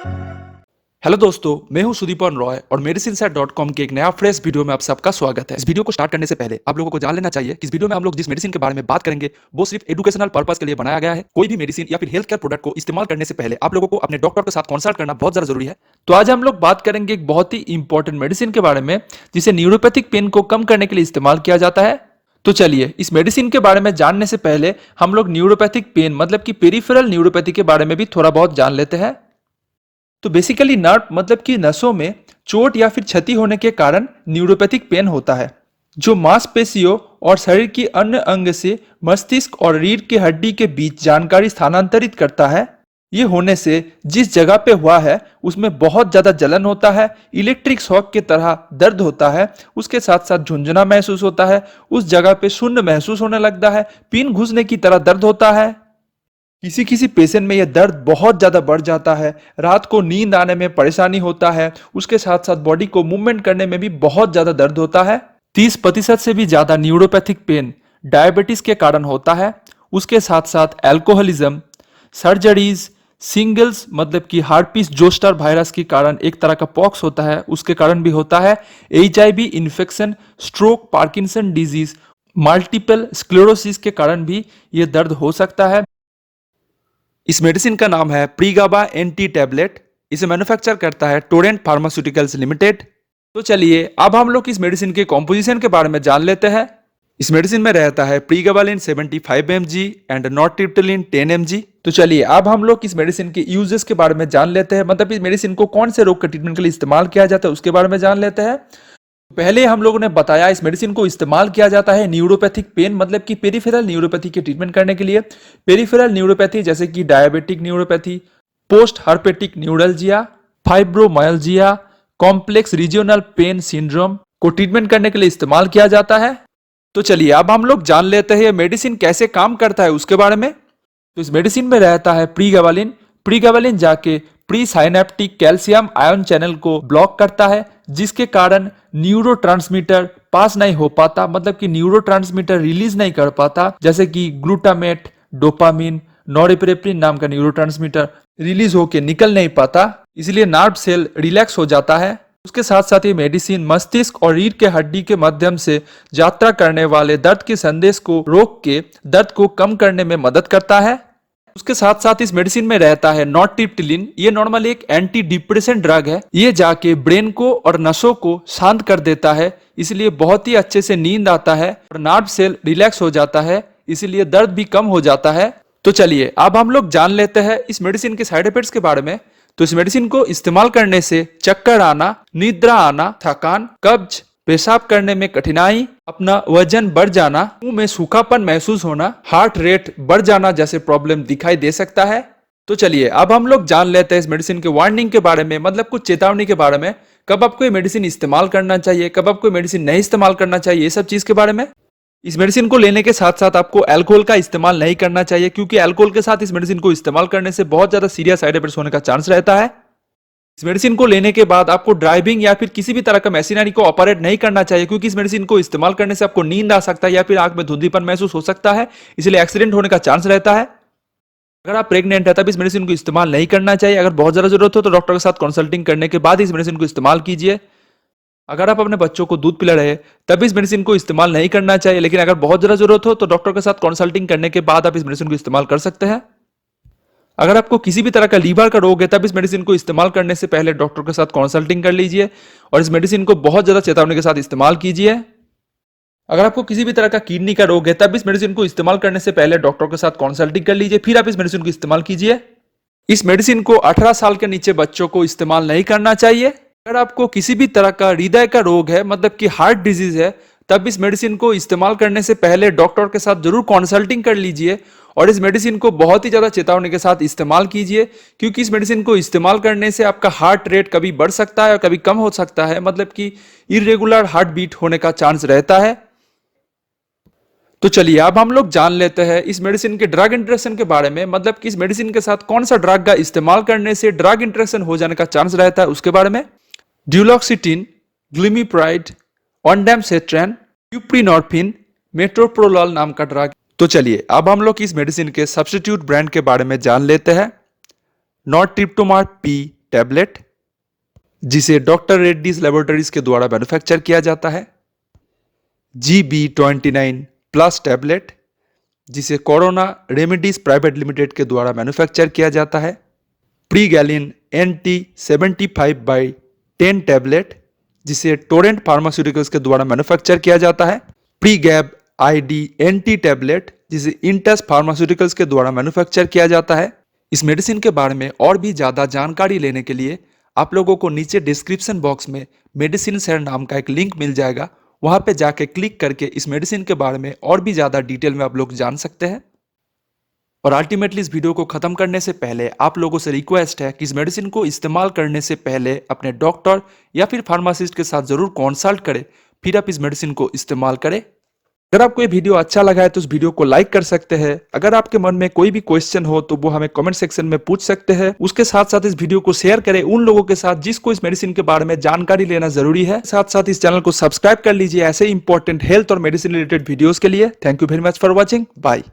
Hello दोस्तों, मैं हूं सुदीपन रॉय और मेडिसिनसेट.com के एक नया फ्रेश वीडियो में आप सबका स्वागत है। इस वीडियो को स्टार्ट करने से पहले आप लोगों को जान लेना चाहिए कि इस वीडियो में हम लोग जिस मेडिसिन के बारे में बात करेंगे वो सिर्फ एजुकेशनल पर्पस के लिए बनाया गया है। कोई भी मेडिसिन या फिर हेल्थ केयर प्रोडक्ट को इस्तेमाल करने से पहले आप लोगों को अपने डॉक्टर के साथ कंसल्ट करना बहुत ज्यादा जरूरी है। तो आज हम लोग बात करेंगे एक बहुत ही इंपॉर्टेंट मेडिसिन के बारे में जिसे न्यूरोपैथिक पेन को कम करने के लिए इस्तेमाल किया जाता है। तो चलिए इस मेडिसिन के बारे में जानने से पहले हम लोग न्यूरोपैथिक पेन मतलब कि पेरिफेरल न्यूरोपैथी के बारे में भी थोड़ा बहुत जान लेते हैं। तो बेसिकली नर्व मतलब कि नसों में चोट या फिर क्षति होने के कारण न्यूरोपैथिक पेन होता है, जो मांसपेशियों और शरीर की अन्य अंग से मस्तिष्क और रीढ़ की हड्डी के बीच जानकारी स्थानांतरित करता है। ये होने से जिस जगह पे हुआ है उसमें बहुत ज्यादा जलन होता है, इलेक्ट्रिक शॉक की तरह दर्द होता है, उसके साथ साथ झुंझुना महसूस होता है, उस जगह पे शून्य महसूस होने लगता है, पिन घुसने की तरह दर्द होता है। किसी किसी पेशेंट में यह दर्द बहुत ज्यादा बढ़ जाता है, रात को नींद आने में परेशानी होता है, उसके साथ साथ बॉडी को मूवमेंट करने में भी बहुत ज्यादा दर्द होता है। 30% से भी ज्यादा न्यूरोपैथिक पेन डायबिटीज के कारण होता है। उसके साथ साथ एल्कोहलिज्म, सर्जरीज, सिंगल्स मतलब कि हार्पिस जोस्टर वायरस के कारण एक तरह का पॉक्स होता है, उसके कारण भी होता है। HIV infection, stroke, Parkinson disease, multiple sclerosis के कारण भी यह दर्द हो सकता है। इस मेडिसिन का नाम है प्रीगाबा एंटी टैबलेट। इसे मैन्युफैक्चर करता है टोरेंट फार्मास्यूटिकल्स लिमिटेड। तो चलिए अब हम लोग इस मेडिसिन के कॉम्पोजिशन के बारे में जान लेते हैं। इस मेडिसिन में रहता है प्रीगाबालिन 75 mg एंड नॉर्ट्रिप्टिलिन 10 mg। तो चलिए अब हम लोग इस मेडिसिन के यूजेस के बारे में जान लेते हैं, मतलब इस मेडिसिन को कौन से रोग के ट्रीटमेंट के लिए इस्तेमाल किया जाता है उसके बारे में जान लेते हैं। पहले हम लोगों ने बताया इस मेडिसिन को इस्तेमाल किया जाता है न्यूरोपैथिक पेन मतलब कि पेरिफेरल न्यूरोपैथी के ट्रीटमेंट करने के लिए। पेरिफेरल न्यूरोपैथी जैसे कि diabetic neuropathy, post herpetic neuralgia, fibromyalgia, complex regional pain syndrome को ट्रीटमेंट करने के लिए इस्तेमाल किया जाता है। तो चलिए अब हम लोग जान लेते हैं ये मेडिसिन कैसे काम करता है उसके बारे में। तो इस मेडिसिन में रहता है प्रीगाबालिन। प्रीगाबालिन जाके pre synaptic calcium ion channel को ब्लॉक करता है, जिसके कारण न्यूरोट्रांसमीटर पास नहीं हो पाता, मतलब कि न्यूरोट्रांसमीटर रिलीज नहीं कर पाता, जैसे कि ग्लूटामेट, डोपामिन, नॉरेपिनेफ्रिन नाम का न्यूरोट्रांसमीटर रिलीज होके निकल नहीं पाता, इसलिए नर्व सेल रिलैक्स हो जाता है। उसके साथ साथ ये मेडिसिन मस्तिष्क और रीढ़ के हड्डी के माध्यम से यात्रा करने वाले दर्द के संदेश को रोक के दर्द को कम करने में मदद करता है। उसके साथ साथ इस मेडिसिन में रहता है नॉर्ट्रिप्टिलिन। ये नॉर्मली एक एंटी डिप्रेसेंट ड्रग है। ये जाके ब्रेन को और नसों को शांत कर देता है, इसलिए बहुत ही अच्छे से नींद आता है और नर्व सेल रिलैक्स हो जाता है, इसीलिए दर्द भी कम हो जाता है। तो चलिए अब हम लोग जान लेते हैं इस मेडिसिन के साइड इफेक्ट्स के बारे में। तो इस मेडिसिन को इस्तेमाल करने से चक्कर आना, निद्रा आना, थकान, कब्ज, पेशाब करने में कठिनाई, अपना वजन बढ़ जाना, मुंह में सूखापन महसूस होना, हार्ट रेट बढ़ जाना जैसे प्रॉब्लम दिखाई दे सकता है। तो चलिए अब हम लोग जान लेते हैं इस मेडिसिन के वार्निंग के बारे में, मतलब कुछ चेतावनी के बारे में। कब आपको ये मेडिसिन इस्तेमाल करना चाहिए, कब आपको ये मेडिसिन नहीं इस्तेमाल करना चाहिए, ये सब चीज के बारे में। इस मेडिसिन को लेने के साथ साथ आपको अल्कोहल का इस्तेमाल नहीं करना चाहिए, क्योंकि अल्कोहल के साथ इस मेडिसिन को इस्तेमाल करने से बहुत ज्यादा सीरियस साइड इफेक्ट्स होने का चांस रहता है। इस मेडिसिन को लेने के बाद आपको ड्राइविंग या फिर किसी भी तरह का मशीनरी को ऑपरेट नहीं करना चाहिए, क्योंकि इस मेडिसिन को इस्तेमाल करने से आपको नींद आ सकता है या फिर आंख में धुंधलीपन महसूस हो सकता है, इसलिए एक्सीडेंट होने का चांस रहता है। अगर आप प्रेग्नेंट है तब इस मेडिसिन को इस्तेमाल नहीं करना चाहिए। अगर बहुत ज्यादा जरूरत हो तो डॉक्टर के साथ कंसल्टिंग करने के बाद इस मेडिसिन को इस्तेमाल कीजिए। अगर आप अपने बच्चों को दूध पिला रहे तब इस मेडिसिन को इस्तेमाल नहीं करना चाहिए, लेकिन अगर बहुत ज्यादा जरूरत हो तो डॉक्टर के साथ कंसल्टिंग करने के बाद आप इस मेडिसिन को इस्तेमाल कर सकते हैं। अगर आपको किसी भी तरह का लीवर का रोग है तब इस मेडिसिन को इस्तेमाल करने से पहले डॉक्टर के साथ कंसल्टिंग कर लीजिए और इस मेडिसिन को बहुत ज्यादा चेतावनी के साथ इस्तेमाल कीजिए। अगर आपको किसी भी तरह का किडनी का रोग है तब इस मेडिसिन को इस्तेमाल करने से पहले डॉक्टर के साथ कंसल्टिंग कर लीजिए, फिर आप इस मेडिसिन को इस्तेमाल कीजिए। इस मेडिसिन को 18 साल के नीचे बच्चों को इस्तेमाल नहीं करना चाहिए। अगर आपको किसी भी तरह का हृदय का रोग है, मतलब कि हार्ट डिजीज है, तब इस मेडिसिन को इस्तेमाल करने से पहले डॉक्टर के साथ जरूर कंसल्टिंग कर लीजिए और इस मेडिसिन को बहुत ही ज्यादा चेतावनी के साथ इस्तेमाल कीजिए, क्योंकि इस मेडिसिन को इस्तेमाल करने से आपका हार्ट रेट कभी बढ़ सकता है और कभी कम हो सकता है, मतलब कि इरेगुलर हार्ट बीट होने का चांस रहता है। तो चलिए अब हम लोग जान लेते हैं इस मेडिसिन के ड्रग इंटरेक्शन के बारे में, मतलब कि इस मेडिसिन के साथ कौन सा ड्रग का इस्तेमाल करने से ड्रग इंटरेक्शन हो जाने का चांस रहता है उसके बारे में। ड्यूलॉक्सिटिन, ग्लिमिप्राइड, ऑन्डैमसेट्रेन, यूप्रीनॉर्फिन, मेट्रोप्रोलॉल नाम का ड्रग। तो चलिए अब हम लोग इस मेडिसिन के सब्स्टिट्यूट ब्रांड के बारे में जान लेते हैं। नॉर्ट्रिप्टोमार पी, टैबलेट, जिसे डॉक्टर रेड्डीज लेबोरेटरीज के द्वारा मैन्युफैक्चर किया जाता है। GB29 प्लस टैबलेट, जिसे कोरोना रेमेडीज प्राइवेट लिमिटेड के द्वारा मैन्युफैक्चर किया जाता है। प्रीगैलिन NT75/10 टैबलेट, जिसे टोरेंट फार्मास्यूटिकल्स के द्वारा मैन्युफैक्चर किया जाता है। प्रीगैब ID-NT टैबलेट, जिसे इंटस फार्मास्यूटिकल्स के द्वारा मैन्युफैक्चर किया जाता है। इस मेडिसिन के बारे में और भी ज़्यादा जानकारी लेने के लिए आप लोगों को नीचे डिस्क्रिप्शन बॉक्स में मेडिसिन शेयर नाम का एक लिंक मिल जाएगा, वहां पे जाके क्लिक करके इस मेडिसिन के बारे में और भी ज़्यादा डिटेल में आप लोग जान सकते हैं। और अल्टीमेटली इस वीडियो को खत्म करने से पहले आप लोगों से रिक्वेस्ट है कि इस मेडिसिन को इस्तेमाल करने से पहले अपने डॉक्टर या फिर फार्मासिस्ट के साथ जरूर कंसल्ट करें, फिर आप इस मेडिसिन को इस्तेमाल करें। अगर आपको ये वीडियो अच्छा लगा है तो इस वीडियो को लाइक कर सकते हैं। अगर आपके मन में कोई भी क्वेश्चन हो तो वो हमें कमेंट सेक्शन में पूछ सकते हैं। उसके साथ साथ इस वीडियो को शेयर करें उन लोगों के साथ जिसको इस मेडिसिन के बारे में जानकारी लेना जरूरी है। साथ साथ इस चैनल को सब्सक्राइब कर लीजिए ऐसे इंपॉर्टेंट हेल्थ और मेडिसिन रिलेटेड वीडियोस के लिए। Thank you very much for watching. Bye.